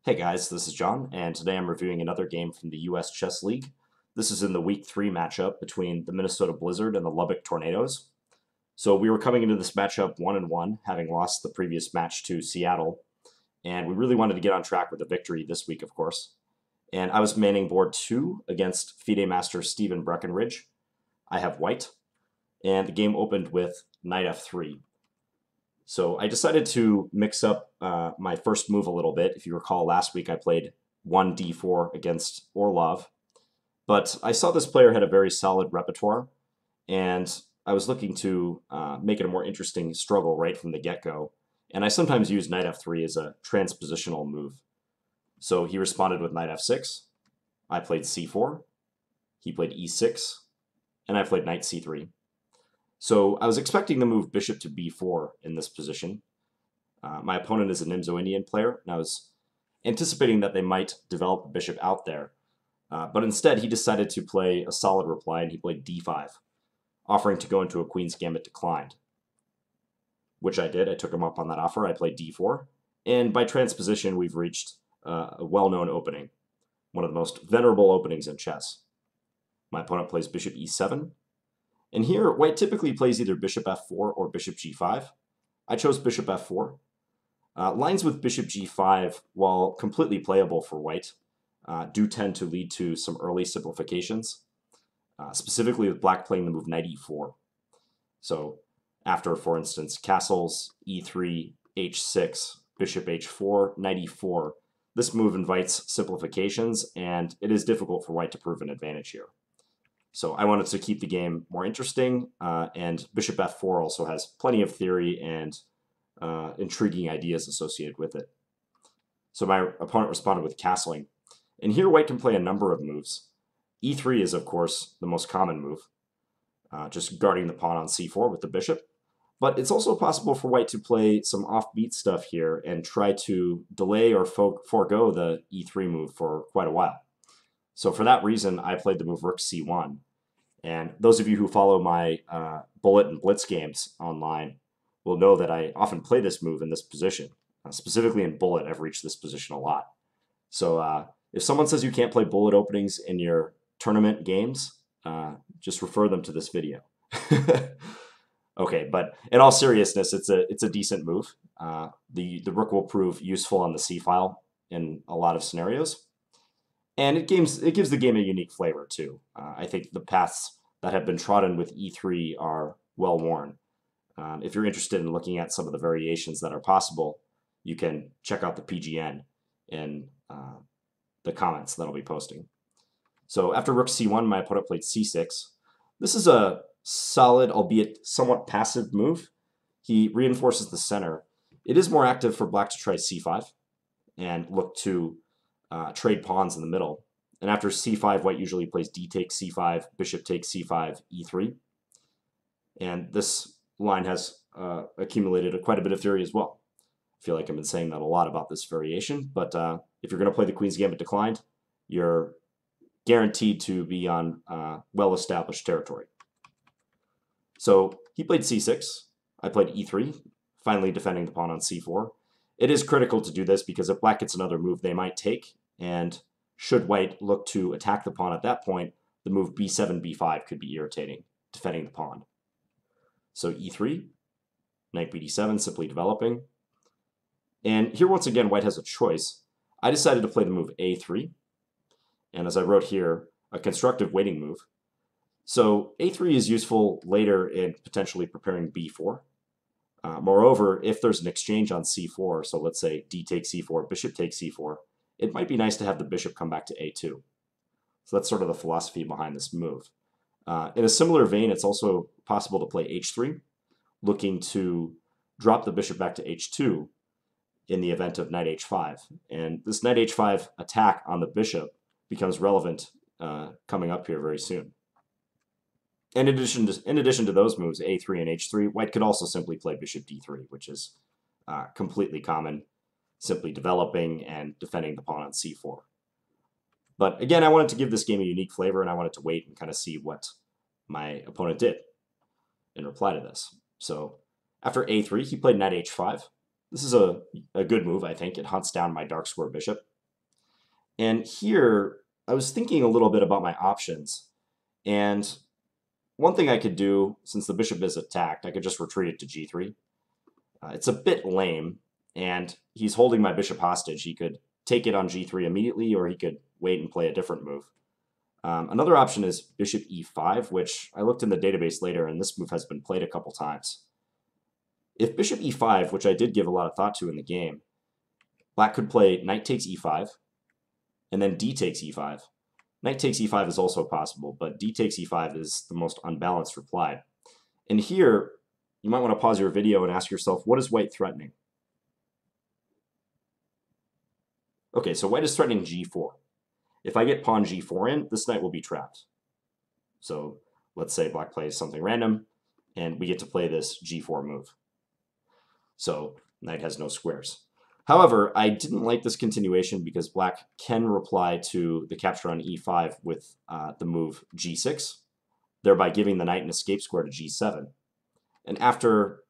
Hey guys, this is John, and today I'm reviewing another game from the US Chess League. This is in the Week 3 matchup between the Minnesota Blizzard and the Lubbock Tornadoes. So we were coming into this matchup 1-1, having lost the previous match to Seattle, and we really wanted to get on track with a victory this week, of course. And I was manning board 2 against FIDE Master Stephen Breckenridge. I have white, and the game opened with knight f3. So I decided to mix up my first move a little bit. If you recall, last week I played 1d4 against Orlov, but I saw this player had a very solid repertoire, and I was looking to make it a more interesting struggle right from the get-go. And I sometimes use knight f3 as a transpositional move. So he responded with knight f6. I played c4. He played e6, and I played knight c3. So I was expecting to move bishop to b4 in this position. My opponent is a Nimzo-Indian player, and I was anticipating that they might develop a bishop out there. But instead, he decided to play a solid reply, and he played d5, offering to go into a queen's gambit declined, which I did. I took him up on that offer. I played d4, and by transposition, we've reached a well-known opening, one of the most venerable openings in chess. My opponent plays bishop e7, and here, white typically plays either bishop f4 or bishop g5. I chose bishop f4. Lines with bishop g5, while completely playable for white, do tend to lead to some early simplifications, specifically with black playing the move knight e4. So after, for instance, castles, e3, h6, bishop h4, knight e4, this move invites simplifications, and it is difficult for white to prove an advantage here. So I wanted to keep the game more interesting, and bishop f4 also has plenty of theory and intriguing ideas associated with it. So my opponent responded with castling. And here white can play a number of moves. e3 is, of course, the most common move, just guarding the pawn on c4 with the bishop. But it's also possible for white to play some offbeat stuff here and try to delay or forego the e3 move for quite a while. So for that reason, I played the move rook c1. And those of you who follow my bullet and blitz games online will know that I often play this move in this position. Specifically in bullet, I've reached this position a lot. So if someone says you can't play bullet openings in your tournament games, just refer them to this video. Okay, but in all seriousness, it's a decent move. The rook will prove useful on the c-file in a lot of scenarios. And it gives the game a unique flavor, too. I think the paths that have been trodden with e3 are well worn. If you're interested in looking at some of the variations that are possible, you can check out the PGN in the comments that I'll be posting. So after rook c1, my opponent played c6. This is a solid, albeit somewhat passive move. He reinforces the center. It is more active for black to try c5 and look to trade pawns in the middle. And after c5, white usually plays d takes c5, bishop takes c5, e3. And this line has accumulated quite a bit of theory as well. I feel like I've been saying that a lot about this variation, but if you're going to play the queen's gambit declined, you're guaranteed to be on well-established territory. So he played c6, I played e3, finally defending the pawn on c4. It is critical to do this because if black gets another move, they might take, and should white look to attack the pawn at that point, the move b7, b5 could be irritating, defending the pawn. So e3, knight bd7, simply developing. And here, once again, white has a choice. I decided to play the move a3, and as I wrote here, a constructive waiting move. So a3 is useful later in potentially preparing b4. Moreover, if there's an exchange on c4, so let's say d takes c4, bishop takes c4, it might be nice to have the bishop come back to a2. So that's sort of the philosophy behind this move. In a similar vein, it's also possible to play h3, looking to drop the bishop back to h2 in the event of knight h5. And this knight h5 attack on the bishop becomes relevant coming up here very soon. In addition to those moves, a3 and h3, white could also simply play bishop d3, which is completely common, simply developing and defending the pawn on c4. But again, I wanted to give this game a unique flavor, and I wanted to wait and kind of see what my opponent did in reply to this. So after a3, he played knight h5. This is a good move, I think. It hunts down my dark square bishop. And here, I was thinking a little bit about my options. And one thing I could do, since the bishop is attacked, I could just retreat it to g3. It's a bit lame, and he's holding my bishop hostage. He could take it on g3 immediately, or he could wait and play a different move. Another option is bishop e5, which I looked in the database later, and this move has been played a couple times. If bishop e5, which I did give a lot of thought to in the game, black could play knight takes e5, and then d takes e5. Knight takes e5 is also possible, but d takes e5 is the most unbalanced reply. And here, you might want to pause your video and ask yourself, what is white threatening? Okay, so white is threatening g4. If I get pawn g4 in, this knight will be trapped. So let's say black plays something random, and we get to play this g4 move. So knight has no squares. However, I didn't like this continuation because black can reply to the capture on e5 with the move g6, thereby giving the knight an escape square to g7. And after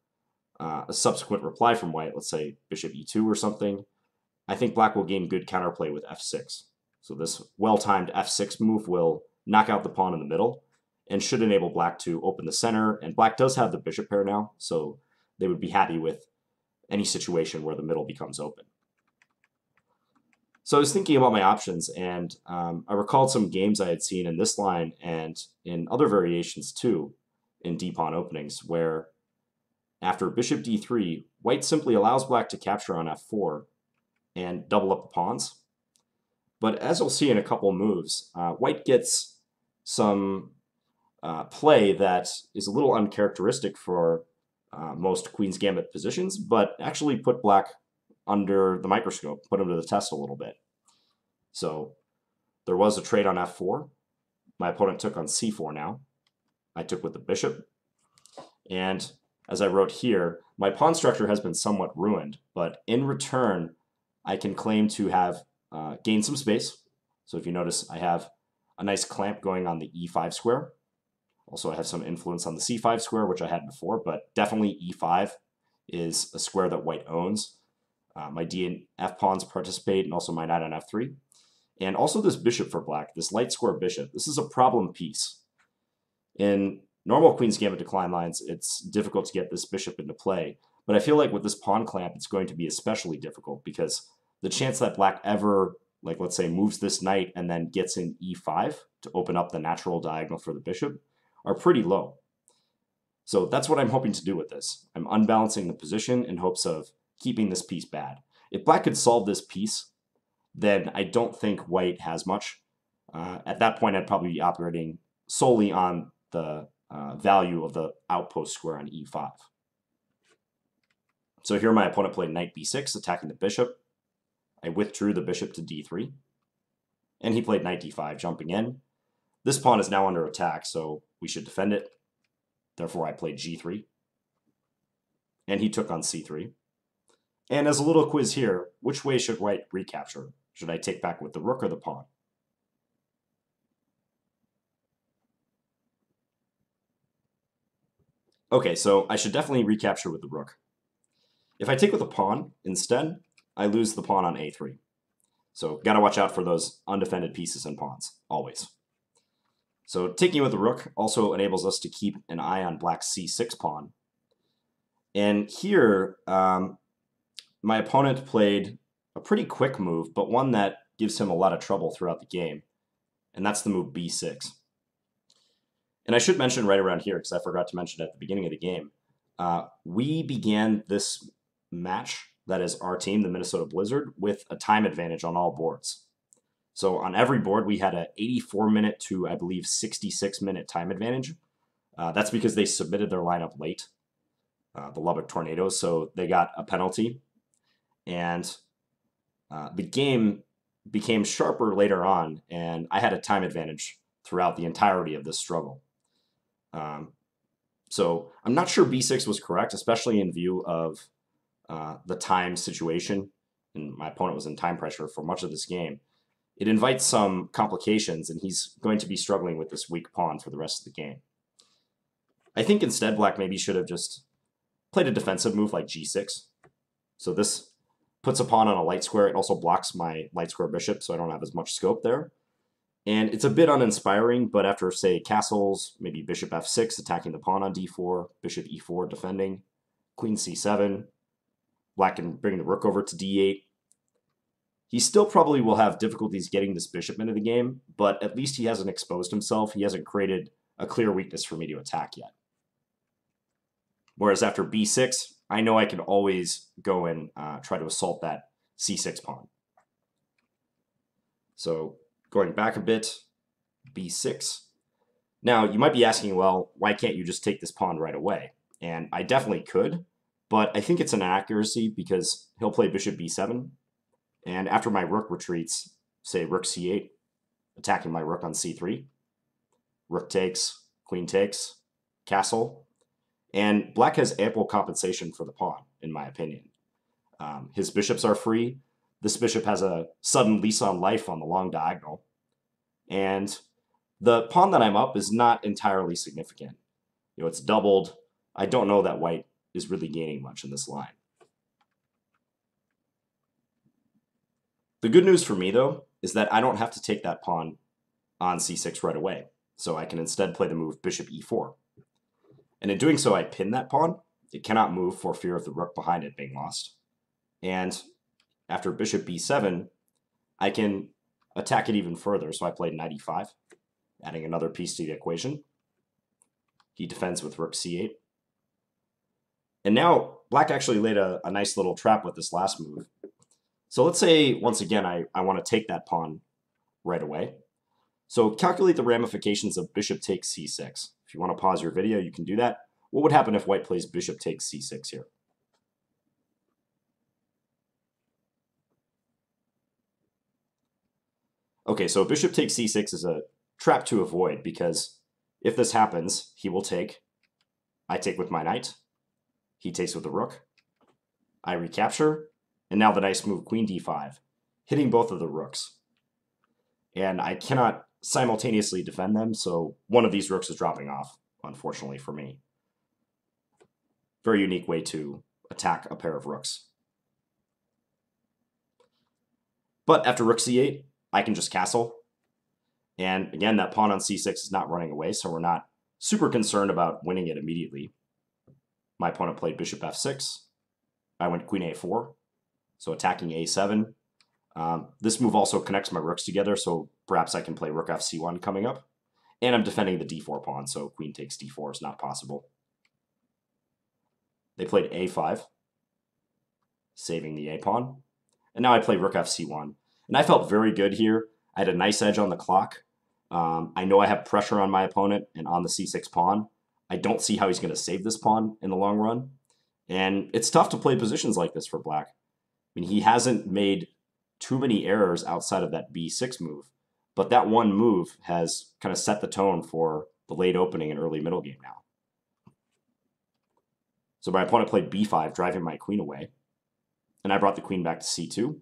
a subsequent reply from white, let's say bishop e2 or something, I think black will gain good counterplay with f6. So this well-timed f6 move will knock out the pawn in the middle and should enable black to open the center. And black does have the bishop pair now, so they would be happy with any situation where the middle becomes open. So I was thinking about my options, and I recalled some games I had seen in this line and in other variations too, in d-pawn openings, where after bishop d3, white simply allows black to capture on f4 and double up the pawns. But as you'll see in a couple moves, white gets some play that is a little uncharacteristic for most Queen's Gambit positions, but actually put black under the microscope, put him to the test a little bit. So there was a trade on f4. My opponent took on c4 now. I took with the bishop. And as I wrote here, my pawn structure has been somewhat ruined, but in return, I can claim to have gained some space. So if you notice, I have a nice clamp going on the e5 square. Also, I have some influence on the c5 square, which I had before, but definitely e5 is a square that white owns. My d and f pawns participate, and also my knight on f3. And also this bishop for black, this light square bishop. This is a problem piece. In normal Queen's Gambit decline lines, it's difficult to get this bishop into play. But I feel like with this pawn clamp, it's going to be especially difficult because the chance that black ever, like let's say, moves this knight and then gets in e5 to open up the natural diagonal for the bishop are pretty low. So that's what I'm hoping to do with this. I'm unbalancing the position in hopes of keeping this piece bad. If black could solve this piece, then I don't think white has much. At that point, I'd probably be operating solely on the value of the outpost square on e5. So here my opponent played knight b6, attacking the bishop. I withdrew the bishop to d3. And he played knight d5, jumping in. This pawn is now under attack, so we should defend it. Therefore, I played g3. And he took on c3. And as a little quiz here, which way should white recapture? Should I take back with the rook or the pawn? Okay, so I should definitely recapture with the rook. If I take with the pawn instead, I lose the pawn on a3. So gotta watch out for those undefended pieces and pawns, always. So taking with the rook also enables us to keep an eye on black's c6 pawn. And here, my opponent played a pretty quick move, but one that gives him a lot of trouble throughout the game, and that's the move b6. And I should mention right around here, because I forgot to mention at the beginning of the game, we began this match, that is our team, the Minnesota Blizzard, with a time advantage on all boards. So on every board, we had an 84-minute to, I believe, 66-minute time advantage. That's because they submitted their lineup late, the Lubbock Tornadoes, so they got a penalty. And the game became sharper later on, and I had a time advantage throughout the entirety of this struggle. So I'm not sure b6 was correct, especially in view of the time situation, and my opponent was in time pressure for much of this game. It invites some complications, and he's going to be struggling with this weak pawn for the rest of the game. I think instead black maybe should have just played a defensive move like g6. So this puts a pawn on a light square. It also blocks my light square bishop, so I don't have as much scope there. And it's a bit uninspiring, but after, say, castles, maybe bishop f6, attacking the pawn on d4, bishop e4, defending, queen c7, black can bring the rook over to d8. He still probably will have difficulties getting this bishop into the game, but at least he hasn't exposed himself. He hasn't created a clear weakness for me to attack yet. Whereas after b6, I know I can always go and try to assault that c6 pawn. So going back a bit, b6. Now, you might be asking, well, why can't you just take this pawn right away? And I definitely could, but I think it's an inaccuracy because he'll play bishop b7, and after my rook retreats, say rook c8, attacking my rook on c3, rook takes, queen takes, castle, and black has ample compensation for the pawn, in my opinion. His bishops are free. This bishop has a sudden lease on life on the long diagonal, and the pawn that I'm up is not entirely significant. It's doubled. I don't know that white is really gaining much in this line. The good news for me, though, is that I don't have to take that pawn on c6 right away, so I can instead play the move bishop e4. And in doing so, I pin that pawn. It cannot move for fear of the rook behind it being lost. And after bishop b7, I can attack it even further, so I played knight e5, adding another piece to the equation. He defends with rook c8. And now black actually laid a nice little trap with this last move. So let's say, once again, I want to take that pawn right away. So calculate the ramifications of bishop takes c6. If you want to pause your video, you can do that. What would happen if white plays bishop takes c6 here? Okay, so bishop takes c6 is a trap to avoid because if this happens, he will take. I take with my knight. He takes with the rook. I recapture. And now the nice move, queen d5, hitting both of the rooks. And I cannot simultaneously defend them, so one of these rooks is dropping off, unfortunately for me. Very unique way to attack a pair of rooks. But after rook c8, I can just castle. And again, that pawn on c6 is not running away, so we're not super concerned about winning it immediately. My opponent played bishop f6. I went queen a4. So attacking a7. This move also connects my rooks together, so perhaps I can play rook fc1 coming up. And I'm defending the d4 pawn, so queen takes d4 is not possible. They played a5, saving the a pawn. And now I play rook fc1. And I felt very good here. I had a nice edge on the clock. I know I have pressure on my opponent and on the c6 pawn. I don't see how he's going to save this pawn in the long run. And it's tough to play positions like this for black. I mean, he hasn't made too many errors outside of that b6 move, but that one move has kind of set the tone for the late opening and early middle game now. So my opponent played b5, driving my queen away, and I brought the queen back to c2.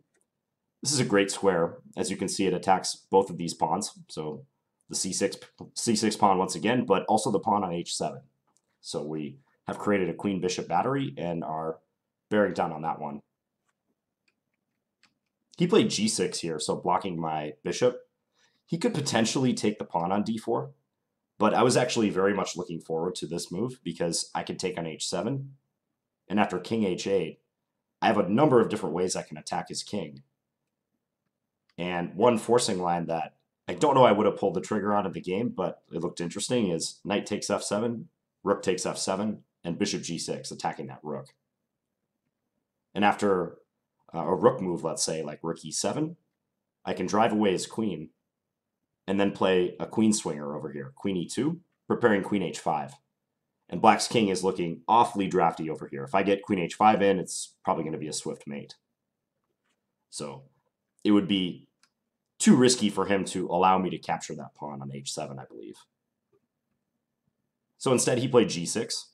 This is a great square. As you can see, it attacks both of these pawns, so the c6 pawn once again, but also the pawn on h7. So we have created a queen-bishop battery and are bearing down on that one. He played g6 here, so blocking my bishop. He could potentially take the pawn on d4, but I was actually very much looking forward to this move because I could take on h7, and after king h8, I have a number of different ways I can attack his king. And one forcing line that I don't know I would have pulled the trigger on in the game, but it looked interesting, is knight takes f7, rook takes f7, and bishop g6, attacking that rook. And after a rook move, let's say, like rook e7, I can drive away his queen and then play a queen swinger over here, queen e2, preparing queen h5. And black's king is looking awfully drafty over here. If I get queen h5 in, it's probably going to be a swift mate. So it would be too risky for him to allow me to capture that pawn on h7, I believe. So instead, he played g6.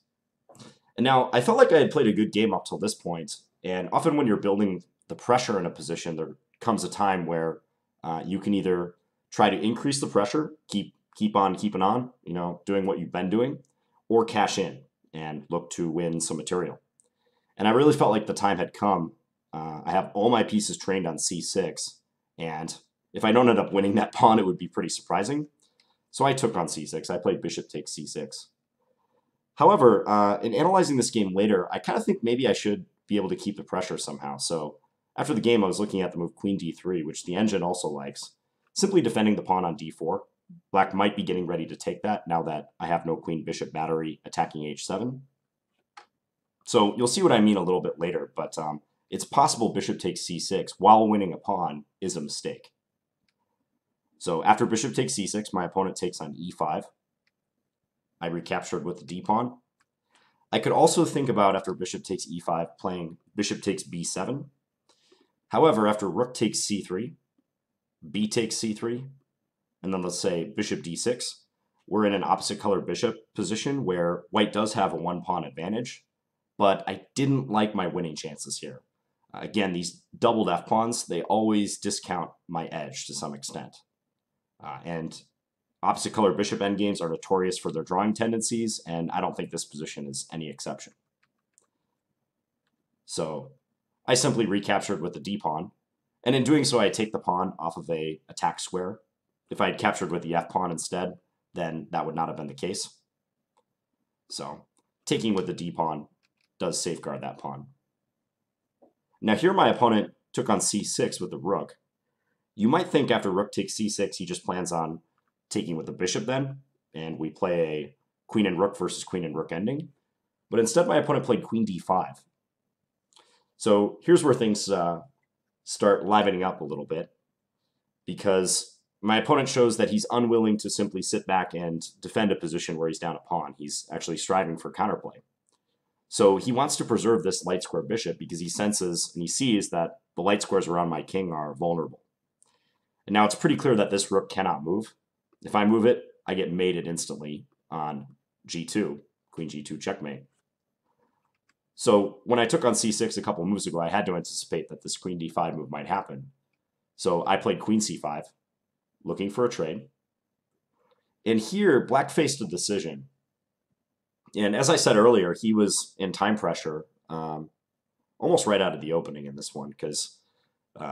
And now, I felt like I had played a good game up till this point, and often when you're building the pressure in a position, there comes a time where you can either try to increase the pressure, keep on keeping on, doing what you've been doing, or cash in and look to win some material. And I really felt like the time had come I have all my pieces trained on c6, and if I don't end up winning that pawn, it would be pretty surprising. So I took on c6. I played bishop takes c6. However, in analyzing this game later, I kind of think maybe I should be able to keep the pressure somehow. So after the game, I was looking at the move queen d3, which the engine also likes, simply defending the pawn on d4. Black might be getting ready to take that now that I have no queen-bishop battery attacking h7. So you'll see what I mean a little bit later, but it's possible bishop takes c6 while winning a pawn is a mistake. So after bishop takes c6, my opponent takes on e5. I recaptured with the d-pawn. I could also think about, after bishop takes e5, playing bishop takes b7. However, after rook takes c3, b takes c3, and then let's say bishop d6, we're in an opposite color bishop position where white does have a one-pawn advantage, but I didn't like my winning chances here. Again, these doubled f-pawns, they always discount my edge to some extent. And opposite color bishop endgames are notorious for their drawing tendencies, and I don't think this position is any exception. So I simply recaptured with the d-pawn, and in doing so I take the pawn off of a attack square. If I had captured with the f-pawn instead, then that would not have been the case. So taking with the d-pawn does safeguard that pawn. Now here my opponent took on c6 with the rook. You might think after rook takes c6 he just plans on taking with the bishop then, and we play a queen and rook versus queen and rook ending. But instead my opponent played queen d5. So here's where things start livening up a little bit, because my opponent shows that he's unwilling to simply sit back and defend a position where he's down a pawn. He's actually striving for counterplay. So he wants to preserve this light square bishop because he senses and he sees that the light squares around my king are vulnerable. And now it's pretty clear that this rook cannot move. If I move it, I get mated instantly on g2, queen g2 checkmate. So when I took on c6 a couple moves ago, I had to anticipate that this queen d5 move might happen. So I played queen c5, looking for a trade. And here, black faced a decision. And as I said earlier, he was in time pressure almost right out of the opening in this one, because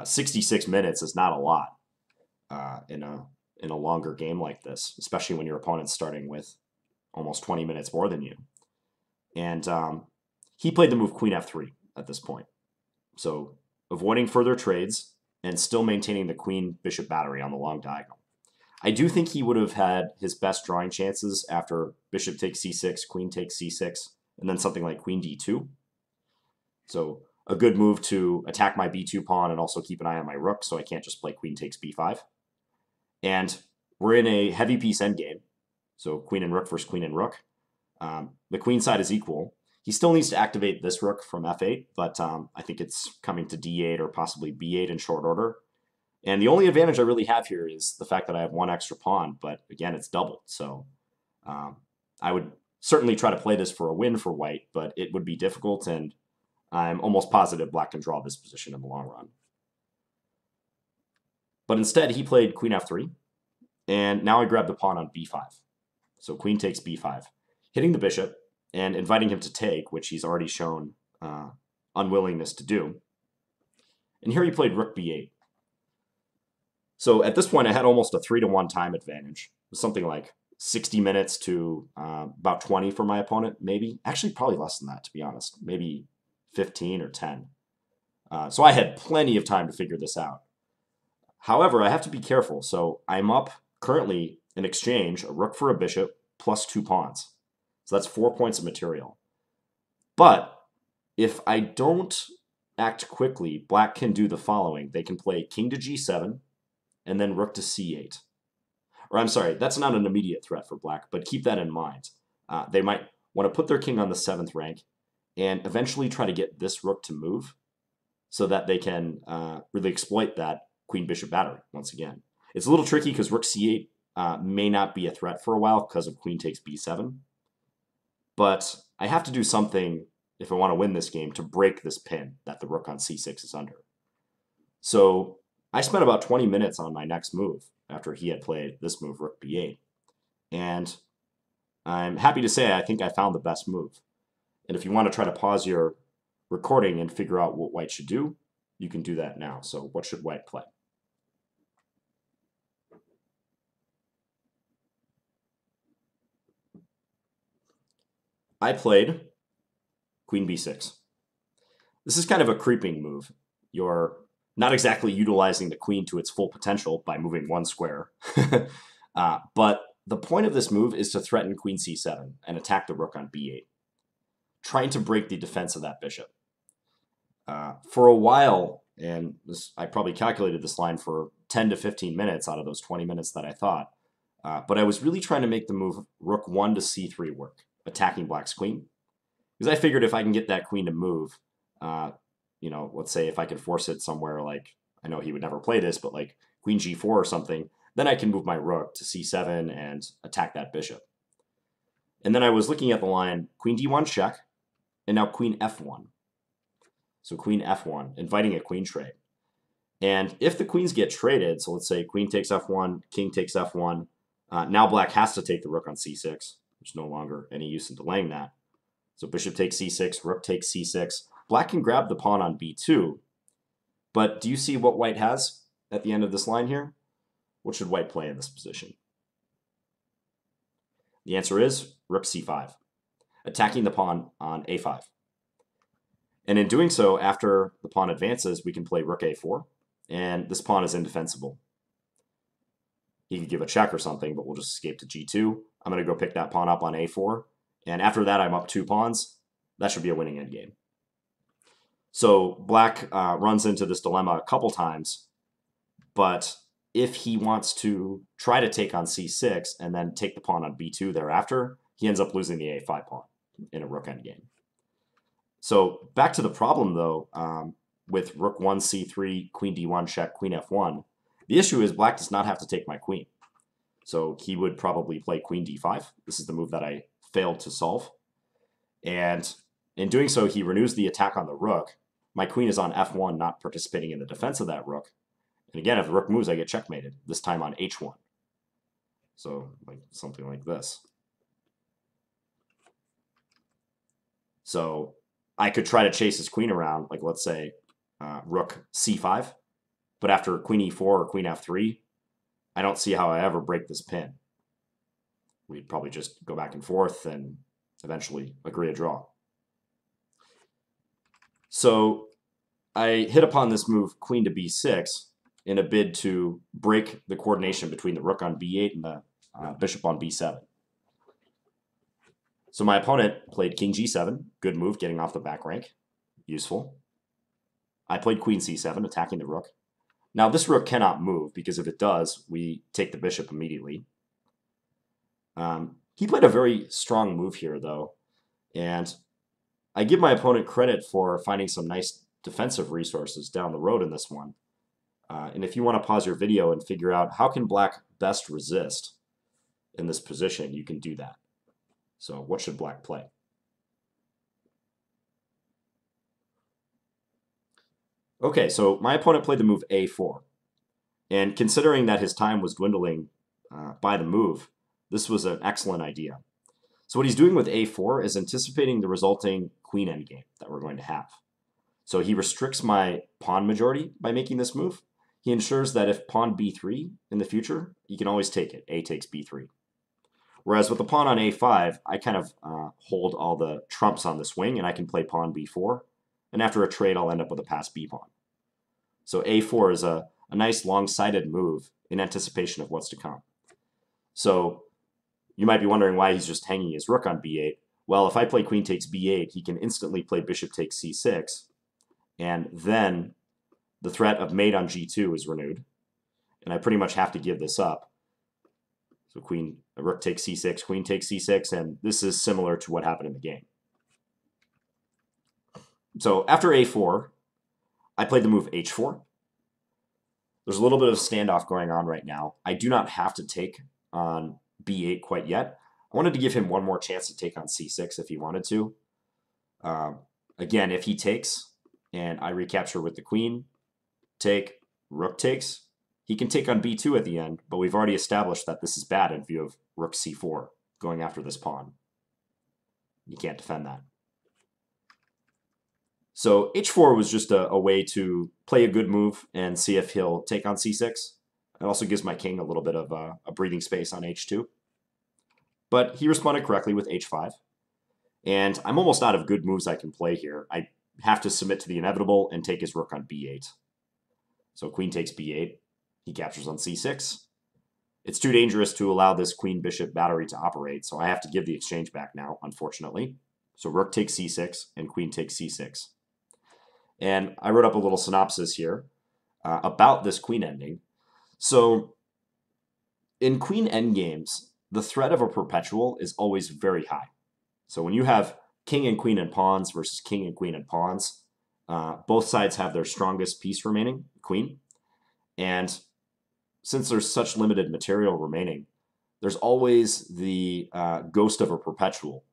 66 minutes is not a lot in a longer game like this, especially when your opponent's starting with almost 20 minutes more than you. And he played the move queen f3 at this point. So avoiding further trades and still maintaining the queen-bishop battery on the long diagonal. I do think he would have had his best drawing chances after bishop takes c6, queen takes c6, and then something like queen d2. So a good move to attack my b2 pawn and also keep an eye on my rook so I can't just play queen takes b5. And we're in a heavy piece endgame, so queen and rook versus queen and rook. The queen side is equal. He still needs to activate this rook from f8, but I think it's coming to d8 or possibly b8 in short order. And the only advantage I really have here is the fact that I have one extra pawn, but again, it's doubled. So I would certainly try to play this for a win for white, but it would be difficult, and I'm almost positive black can draw this position in the long run. But instead, he played queen f3, and now I grab the pawn on b5. So queen takes b5, hitting the bishop and inviting him to take, which he's already shown unwillingness to do. And here he played rook b8. So at this point, I had almost a 3-to-1 time advantage. It was something like 60 minutes to about 20 for my opponent, maybe. Actually, probably less than that, to be honest. Maybe 15 or 10. So I had plenty of time to figure this out. However, I have to be careful. So I'm up currently in exchange a rook for a bishop plus 2 pawns. So that's 4 points of material. But if I don't act quickly, black can do the following. They can play king to g7, and then rook to c8. Or I'm sorry, that's not an immediate threat for black, but keep that in mind. They might want to put their king on the 7th rank and eventually try to get this rook to move so that they can really exploit that queen-bishop battery once again. It's a little tricky because rook c8 may not be a threat for a while because of queen takes b7. But I have to do something if I want to win this game to break this pin that the rook on c6 is under. So I spent about 20 minutes on my next move after he had played this move, rook b8. And I'm happy to say I think I found the best move. And if you want to try to pause your recording and figure out what white should do, you can do that now. So what should white play? I played queen b6. This is kind of a creeping move. You're not exactly utilizing the queen to its full potential by moving one square. But the point of this move is to threaten queen c7 and attack the rook on b8, trying to break the defense of that bishop. For a while, and I probably calculated this line for 10 to 15 minutes out of those 20 minutes that I thought, but I was really trying to make the move rook 1 to c3 work, attacking black's queen. Because I figured if I can get that queen to move, you know, let's say if I could force it somewhere like, I know he would never play this, but like queen g4 or something, then I can move my rook to c7 and attack that bishop. And then I was looking at the line queen d1 check, and now queen f1. So queen f1, inviting a queen trade. And if the queens get traded, so let's say queen takes f1, king takes f1, now black has to take the rook on c6. There's no longer any use in delaying that. So bishop takes c6, rook takes c6. Black can grab the pawn on b2, but do you see what white has at the end of this line here? What should white play in this position? The answer is rook c5, attacking the pawn on a5. And in doing so, after the pawn advances, we can play rook a4, and this pawn is indefensible. He could give a check or something, but we'll just escape to g2. I'm going to go pick that pawn up on a4, and after that, I'm up 2 pawns. That should be a winning endgame. So black runs into this dilemma a couple times, but if he wants to try to take on c6 and then take the pawn on b2 thereafter, he ends up losing the a5 pawn in a rook endgame. So back to the problem, though, with rook 1, c3, queen d1 check, queen f1, the issue is black does not have to take my queen. So he would probably play queen d5. This is the move that I failed to solve. And in doing so, he renews the attack on the rook. My queen is on f1, not participating in the defense of that rook. And again, if the rook moves, I get checkmated, this time on h1. So like something like this. So I could try to chase his queen around, like let's say rook c5, but after queen e4 or queen f3, I don't see how I ever break this pin. We'd probably just go back and forth and eventually agree a draw. So I hit upon this move queen to b6 in a bid to break the coordination between the rook on b8 and the bishop on b7. So my opponent played king g7, good move, getting off the back rank, useful. I played queen c7, attacking the rook. Now this rook cannot move, because if it does, we take the bishop immediately. He played a very strong move here, though, and I give my opponent credit for finding some nice defensive resources down the road in this one. And if you want to pause your video and figure out how can black best resist in this position, you can do that. So what should black play? Okay, so my opponent played the move a4. And considering that his time was dwindling by the move, this was an excellent idea. So what he's doing with a4 is anticipating the resulting queen endgame that we're going to have. So he restricts my pawn majority by making this move. He ensures that if pawn b3 in the future, he can always take it. A takes b3. Whereas with the pawn on a5, I kind of hold all the trumps on this wing, and I can play pawn b4. And after a trade, I'll end up with a passed b pawn. So a4 is a nice long-sighted move in anticipation of what's to come. So you might be wondering why he's just hanging his rook on b8. Well, if I play queen takes b8, he can instantly play bishop takes c6, and then the threat of mate on g2 is renewed, and I pretty much have to give this up. So rook takes c6, queen takes c6, and this is similar to what happened in the game. So after a4, I played the move h4. There's a little bit of standoff going on right now. I do not have to take on b8 quite yet. I wanted to give him one more chance to take on c6 if he wanted to. Again, if he takes and I recapture with the queen, take, rook takes, he can take on b2 at the end, but we've already established that this is bad in view of rook c4 going after this pawn. You can't defend that. So h4 was just a way to play a good move and see if he'll take on c6. It also gives my king a little bit of a breathing space on h2. But he responded correctly with h5. And I'm almost out of good moves I can play here. I have to submit to the inevitable and take his rook on b8. So queen takes b8. He captures on c6. It's too dangerous to allow this queen-bishop battery to operate, so I have to give the exchange back now, unfortunately. So rook takes c6, and queen takes c6. And I wrote up a little synopsis here about this queen ending. So in queen endgames, the threat of a perpetual is always very high. So when you have king and queen and pawns versus king and queen and pawns, both sides have their strongest piece remaining, queen. And since there's such limited material remaining, there's always the ghost of a perpetual,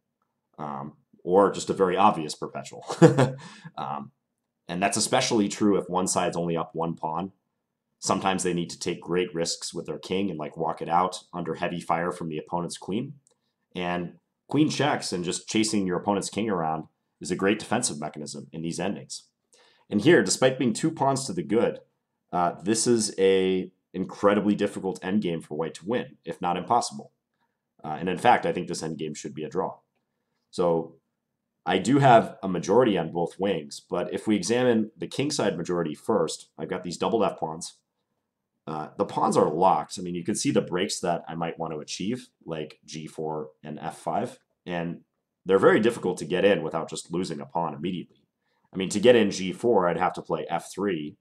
or just a very obvious perpetual. And that's especially true if one side's only up one pawn. Sometimes they need to take great risks with their king and like walk it out under heavy fire from the opponent's queen. And queen checks and just chasing your opponent's king around is a great defensive mechanism in these endings. And here, despite being 2 pawns to the good, this is a incredibly difficult endgame for white to win, if not impossible. And in fact, I think this endgame should be a draw. So I do have a majority on both wings, but if we examine the kingside majority first, I've got these doubled F pawns. The pawns are locked. I mean, you can see the breaks that I might want to achieve, like g4 and f5, and they're very difficult to get in without just losing a pawn immediately. I mean, to get in g4, I'd have to play f3,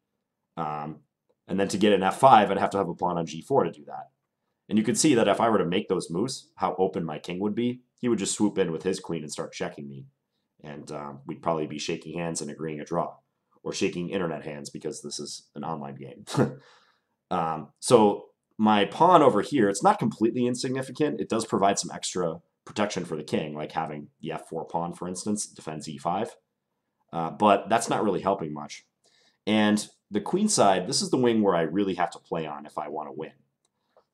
and then to get in f5, I'd have to have a pawn on g4 to do that. And you can see that if I were to make those moves, how open my king would be. He would just swoop in with his queen and start checking me. And we'd probably be shaking hands and agreeing a draw. Or shaking internet hands because this is an online game. So my pawn over here, it's not completely insignificant. It does provide some extra protection for the king, like having the f4 pawn, for instance, defends e5. But that's not really helping much. And the queen side, this is the wing where I really have to play on if I want to win.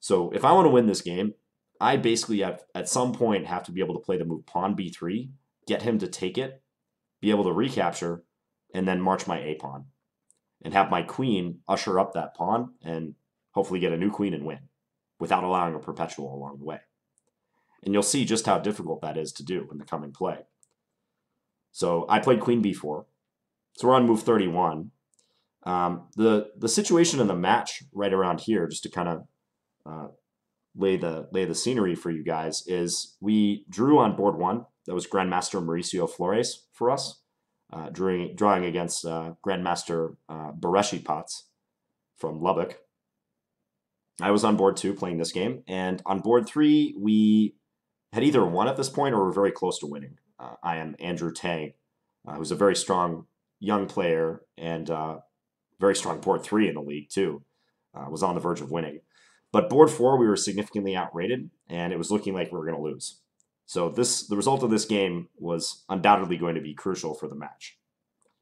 So if I want to win this game, I basically at some point have to be able to play the move pawn b3, get him to take it, be able to recapture, and then march my a pawn. And have my queen usher up that pawn and hopefully get a new queen and win without allowing a perpetual along the way. And you'll see just how difficult that is to do in the coming play. So I played queen b4. So we're on move 31. The situation in the match right around here, just to kind of lay the scenery for you guys, is we drew on board 1. That was Grandmaster Mauricio Flores for us, drawing against Grandmaster Bereshi Potts from Lubbock. I was on board 2 playing this game, and on board 3 we had either won at this point or were very close to winning. I am Andrew Tang, who's a very strong young player and very strong board 3 in the league too. Was on the verge of winning. But board 4 we were significantly outrated, and it was looking like we were going to lose. So the result of this game was undoubtedly going to be crucial for the match.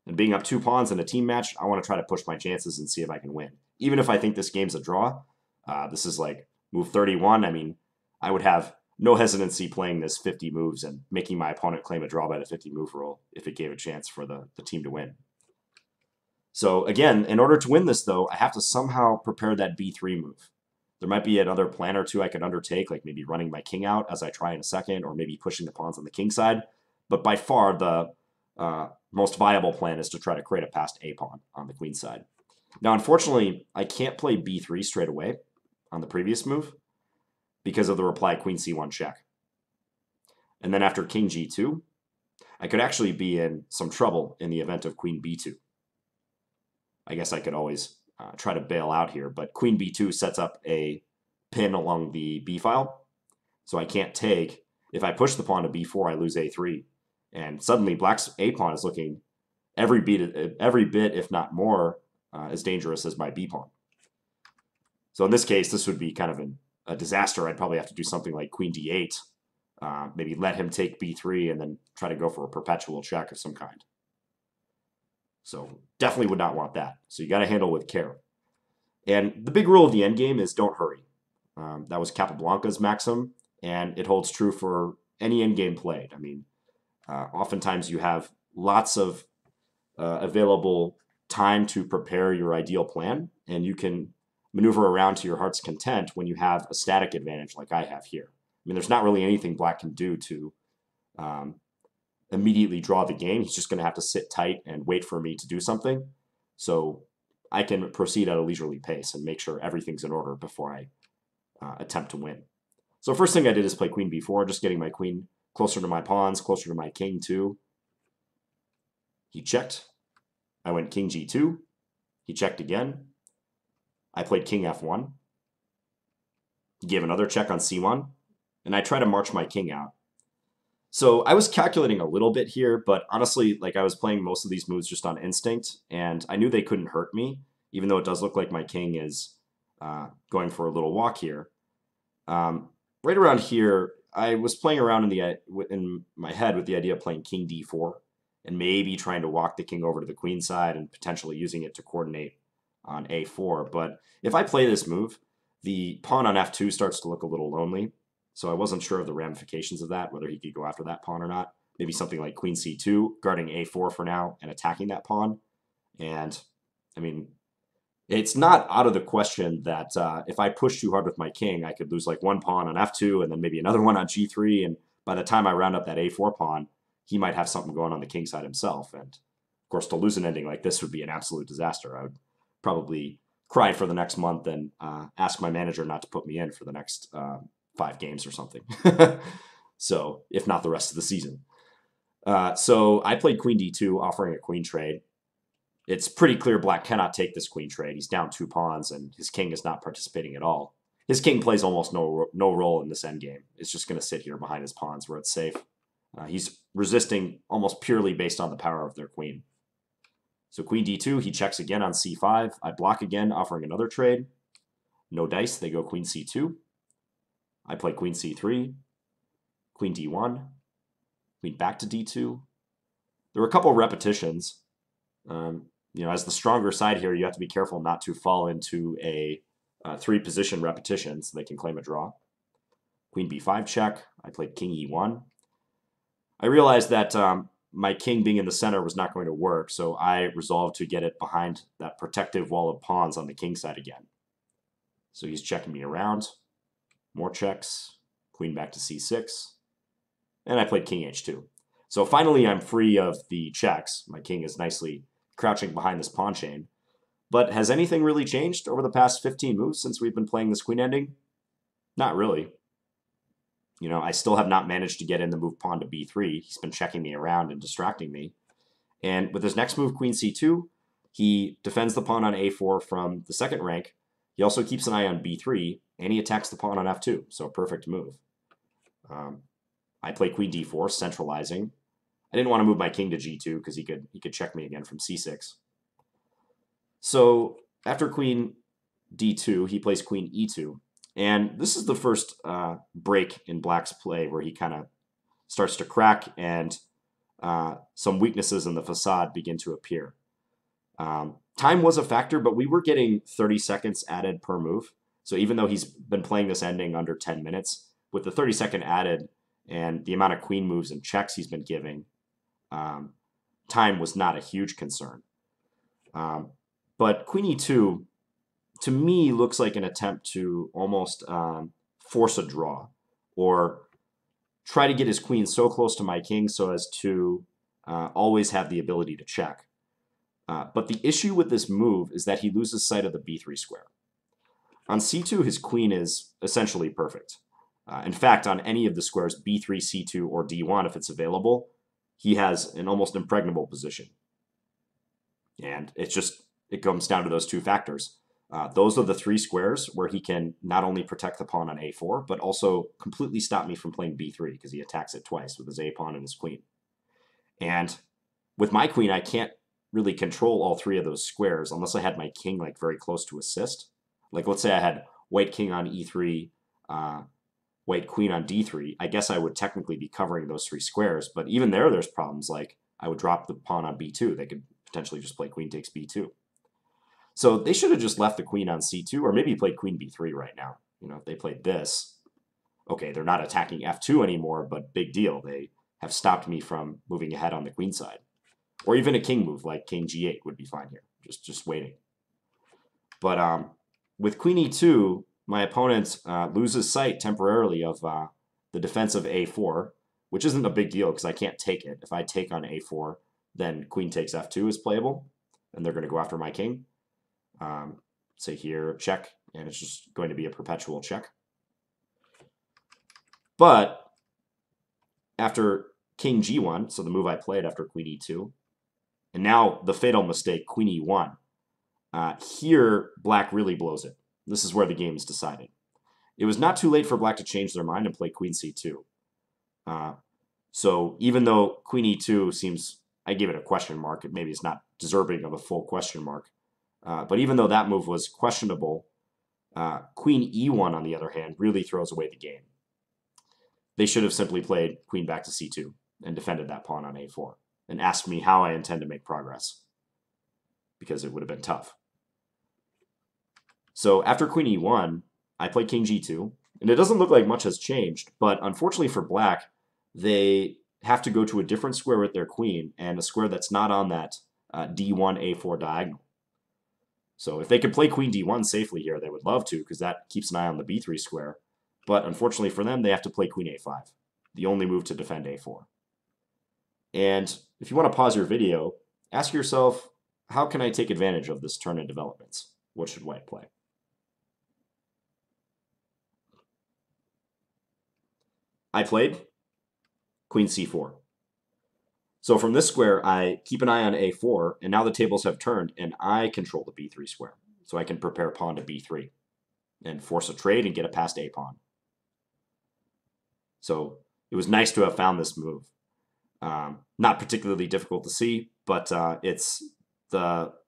And being up 2 pawns in a team match, I want to try to push my chances and see if I can win. Even if I think this game's a draw, this is like move 31. I mean, I would have no hesitancy playing this 50 moves and making my opponent claim a draw by the 50 move rule if it gave a chance for the team to win. So again, in order to win this though, I have to somehow prepare that b3 move. There might be another plan or two I could undertake, like maybe running my king out as I try in a second, or maybe pushing the pawns on the king side. But by far, the most viable plan is to try to create a passed a pawn on the queen side. Now, unfortunately, I can't play b3 straight away on the previous move because of the reply queen c1 check. And then after king g2, I could actually be in some trouble in the event of queen b2. I guess I could always try to bail out here, but queen b2 sets up a pin along the b file, so I can't take. If I push the pawn to b4, I lose a3, and suddenly black's a pawn is looking every bit, if not more, as dangerous as my b pawn. So in this case, this would be kind of a disaster. I'd probably have to do something like queen d8, maybe let him take b3, and then try to go for a perpetual check of some kind. So definitely would not want that. So you got to handle with care. And the big rule of the endgame is don't hurry. That was Capablanca's maxim, and it holds true for any endgame played. I mean, oftentimes you have lots of available time to prepare your ideal plan, and you can maneuver around to your heart's content when you have a static advantage like I have here. I mean, there's not really anything black can do to immediately draw the game. He's just going to have to sit tight and wait for me to do something. So I can proceed at a leisurely pace and make sure everything's in order before I attempt to win. So first thing I did is play queen b4, just getting my queen closer to my pawns, closer to my king too. He checked. I went king g2. He checked again. I played king f1. He gave another check on c1, and I try to march my king out. So I was calculating a little bit here, but honestly, like I was playing most of these moves just on instinct, and I knew they couldn't hurt me, even though it does look like my king is going for a little walk here. Right around here, I was playing around in my head with the idea of playing king d4 and maybe trying to walk the king over to the queen side and potentially using it to coordinate on a4. But if I play this move, the pawn on f2 starts to look a little lonely. So I wasn't sure of the ramifications of that, whether he could go after that pawn or not. Maybe something like queen c2, guarding a4 for now and attacking that pawn. And, I mean, it's not out of the question that if I push too hard with my king, I could lose like one pawn on f2 and then maybe another one on g3. And by the time I round up that a4 pawn, he might have something going on the king side himself. And, of course, to lose an ending like this would be an absolute disaster. I would probably cry for the next month and ask my manager not to put me in for the next 5 games or something. So, if not the rest of the season. So I played queen d2, offering a queen trade. It's pretty clear black cannot take this queen trade. He's down 2 pawns, and his king is not participating at all. His king plays almost no role in this endgame. It's just going to sit here behind his pawns where it's safe. He's resisting almost purely based on the power of their queen. So queen d2, he checks again on c5. I block again, offering another trade. No dice, they go queen c2. I play queen c3, queen d1, queen back to d2. There were a couple of repetitions. As the stronger side here, you have to be careful not to fall into a 3-position repetition so they can claim a draw. Queen b5 check. I played king e1. I realized that my king being in the center was not going to work, so I resolved to get it behind that protective wall of pawns on the king side again. So he's checking me around. More checks. Queen back to c6. And I played king h2. So finally I'm free of the checks. My king is nicely crouching behind this pawn chain. But has anything really changed over the past 15 moves since we've been playing this queen ending? Not really. I still have not managed to get in the move pawn to b3. He's been checking me around and distracting me. And with his next move, queen c2, he defends the pawn on a4 from the second rank. He also keeps an eye on b3, and he attacks the pawn on f2, so a perfect move. I play queen d4, centralizing. I didn't want to move my king to g2 because he could check me again from c6. So after queen d2, he plays queen e2. And this is the first break in black's play where he kind of starts to crack and some weaknesses in the facade begin to appear. Time was a factor, but we were getting 30 seconds added per move. So even though he's been playing this ending under 10 minutes, with the 30-second added and the amount of queen moves and checks he's been giving, time was not a huge concern. But queen e2, to me, looks like an attempt to almost force a draw or try to get his queen so close to my king so as to always have the ability to check. But the issue with this move is that he loses sight of the b3 square. On c2, his queen is essentially perfect. In fact, on any of the squares, b3, c2, or d1, if it's available, he has an almost impregnable position. And it comes down to those 2 factors. Those are the 3 squares where he can not only protect the pawn on a4, but also completely stop me from playing b3 because he attacks it twice with his a pawn and his queen. And with my queen, I can't really control all 3 of those squares unless I had my king like very close to assist. Like let's say I had white king on e3, white queen on d3. I guess I would technically be covering those 3 squares, but even there's problems. Like I would drop the pawn on b2. They could potentially just play queen takes b2. So they should have just left the queen on c2, or maybe played queen b3 right now. If they played this, okay, they're not attacking f2 anymore, but big deal. They have stopped me from moving ahead on the queen side. Or even a king move like king g8 would be fine here. Just waiting. But with queen e2, my opponent loses sight temporarily of the defense of a4, which isn't a big deal because I can't take it. If I take on a4, then queen takes f2 is playable, and they're going to go after my king. Say here, check, and it's just going to be a perpetual check. But after king g1, so the move I played after queen e2, and now the fatal mistake, queen e1, here black really blows it. This is where the game is decided. It was not too late for black to change their mind and play queen c2. So even though queen e2 seems, I give it a question mark, maybe it's not deserving of a full question mark, but even though that move was questionable, queen e1, on the other hand, really throws away the game. They should have simply played queen back to c2 and defended that pawn on a4 and asked me how I intend to make progress, because it would have been tough. So after queen e1, I played king g2, and it doesn't look like much has changed, but unfortunately for black, they have to go to a different square with their queen, and a square that's not on that d1 a4 diagonal. So if they could play queen d1 safely here, they would love to, because that keeps an eye on the b3 square. But unfortunately for them, they have to play queen a5, the only move to defend a4. And if you want to pause your video, ask yourself, how can I take advantage of this turn in developments? What should white play? I played queen c4. So from this square, I keep an eye on a4, and now the tables have turned, and I control the b3 square. So I can prepare pawn to b3 and force a trade and get a past a pawn. So it was nice to have found this move. Not particularly difficult to see, but it's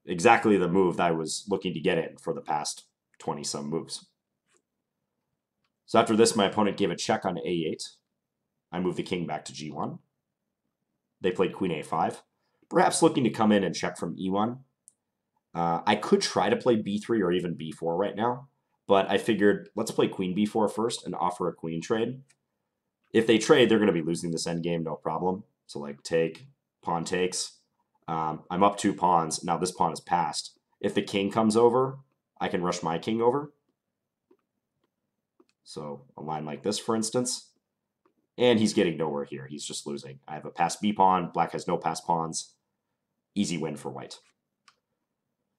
exactly the move that I was looking to get in for the past 20-some moves. So after this, my opponent gave a check on a8. I moved the king back to g1. They played queen a5, perhaps looking to come in and check from e1. I could try to play b3 or even b4 right now, but I figured let's play queen b4 first and offer a queen trade. If they trade, they're going to be losing this endgame, no problem. So like take, pawn takes. I'm up 2 pawns. Now this pawn is passed. If the king comes over, I can rush my king over. So a line like this, for instance. And he's getting nowhere here. He's just losing. I have a passed b pawn. Black has no passed pawns. Easy win for white.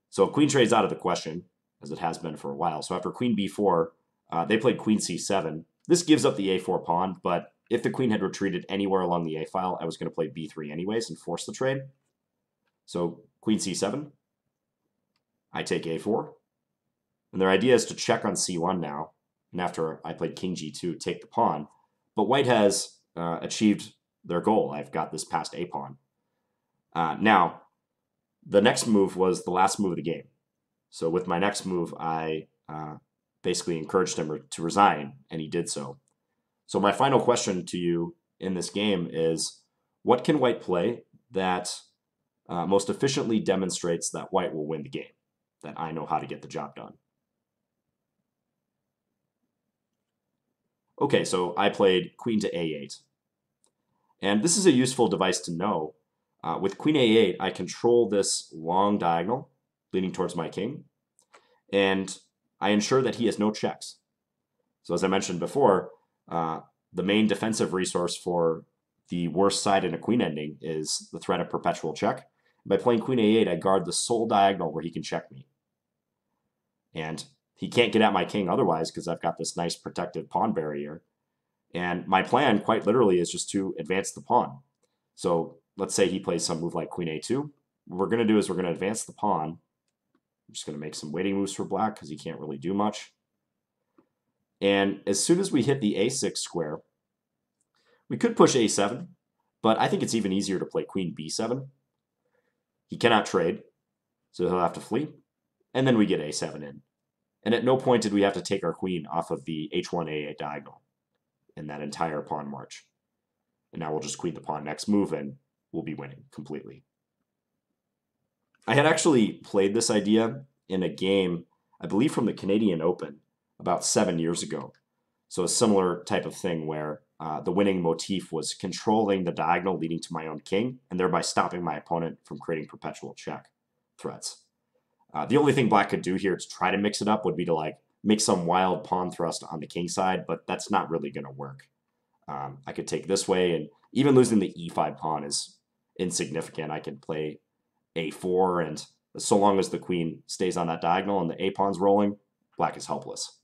So queen trade's out of the question, as it has been for a while. So after queen b4, they played queen c7. This gives up the a4 pawn, but if the queen had retreated anywhere along the a file, I was going to play b3 anyways and force the trade. So queen c7. I take a4. And their idea is to check on c1 now. And after I played king g2, take the pawn. But white has achieved their goal. I've got this past a pawn. Now, the next move was the last move of the game. So with my next move, I basically encouraged him to resign, and he did so. So my final question to you in this game is, what can white play that most efficiently demonstrates that white will win the game, that I know how to get the job done? Okay, so I played queen to a8. And this is a useful device to know. With queen a8, I control this long diagonal leading towards my king, and I ensure that he has no checks. So as I mentioned before, the main defensive resource for the worst side in a queen ending is the threat of perpetual check. By playing queen a8, I guard the sole diagonal where he can check me. And he can't get at my king otherwise because I've got this nice protective pawn barrier. And my plan, quite literally, is just to advance the pawn. So let's say he plays some move like queen a2. What we're going to do is we're going to advance the pawn. I'm just going to make some waiting moves for black because he can't really do much. And as soon as we hit the a6 square, we could push a7, but I think it's even easier to play queen b7. He cannot trade, so he'll have to flee. And then we get a7 in. And at no point did we have to take our queen off of the h1 a8 diagonal in that entire pawn march. And now we'll just queen the pawn next move, and we'll be winning completely. I had actually played this idea in a game, I believe from the Canadian Open, about 7 years ago. So a similar type of thing where the winning motif was controlling the diagonal leading to my own king, and thereby stopping my opponent from creating perpetual check threats. The only thing black could do here to try to mix it up would be to like make some wild pawn thrust on the king side, but that's not really going to work. I could take this way, and even losing the e5 pawn is insignificant. I could play a4, and so long as the queen stays on that diagonal and the a pawn's rolling, black is helpless.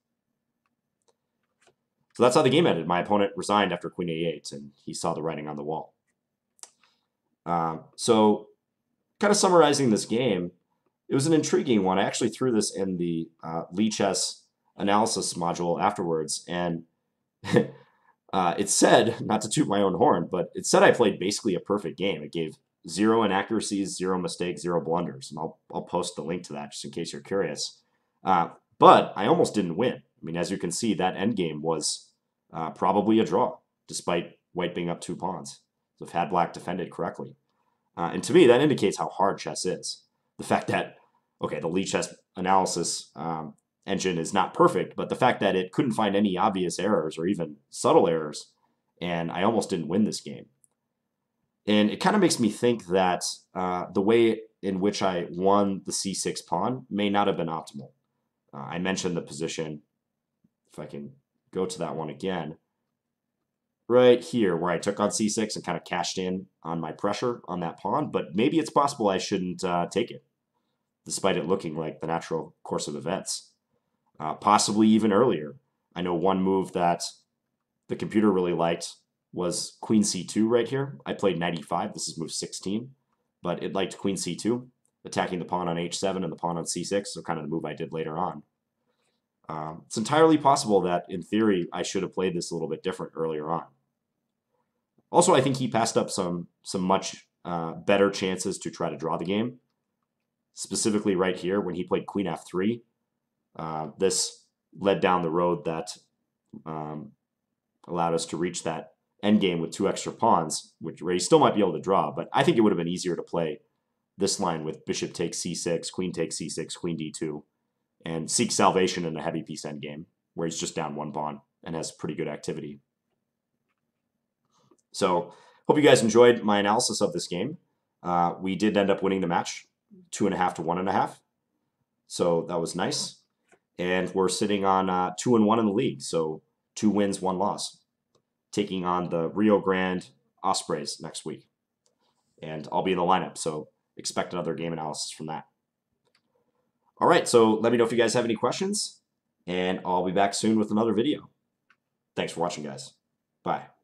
So that's how the game ended. My opponent resigned after queen a8, and he saw the writing on the wall. So kind of summarizing this game, it was an intriguing one. I actually threw this in the Lichess analysis module afterwards, and it said, not to toot my own horn, but it said I played basically a perfect game. It gave 0 inaccuracies, 0 mistakes, 0 blunders. And I'll post the link to that just in case you're curious. But I almost didn't win. I mean, as you can see, that endgame was probably a draw, despite white being up 2 pawns. So if had black defended correctly. And to me, that indicates how hard chess is. The fact that, okay, the Lichess analysis engine is not perfect, but the fact that it couldn't find any obvious errors or even subtle errors, and I almost didn't win this game. And it kind of makes me think that the way in which I won the c6 pawn may not have been optimal. I mentioned the position, if I can go to that one again, right here where I took on c6 and kind of cashed in on my pressure on that pawn, but maybe it's possible I shouldn't take it, despite it looking like the natural course of events. Possibly even earlier. I know one move that the computer really liked was queen c2 right here. I played knight e5. This is move 16, but it liked queen c2, attacking the pawn on h7 and the pawn on c6, so kind of the move I did later on. It's entirely possible that, in theory, I should have played this a little bit different earlier on. Also, I think he passed up some much better chances to try to draw the game. Specifically right here, when he played queen f3, this led down the road that allowed us to reach that endgame with 2 extra pawns, where he still might be able to draw, but I think it would have been easier to play this line with bishop takes c6, queen takes c6, queen d2, and seek salvation in a heavy piece endgame, where he's just down 1 pawn and has pretty good activity. So, hope you guys enjoyed my analysis of this game. We did end up winning the match, 2.5 to 1.5. So that was nice. And we're sitting on 2-1 in the league. So 2 wins, 1 loss. Taking on the Rio Grande Ospreys next week. And I'll be in the lineup, so expect another game analysis from that. All right, so let me know if you guys have any questions, and I'll be back soon with another video. Thanks for watching, guys. Bye.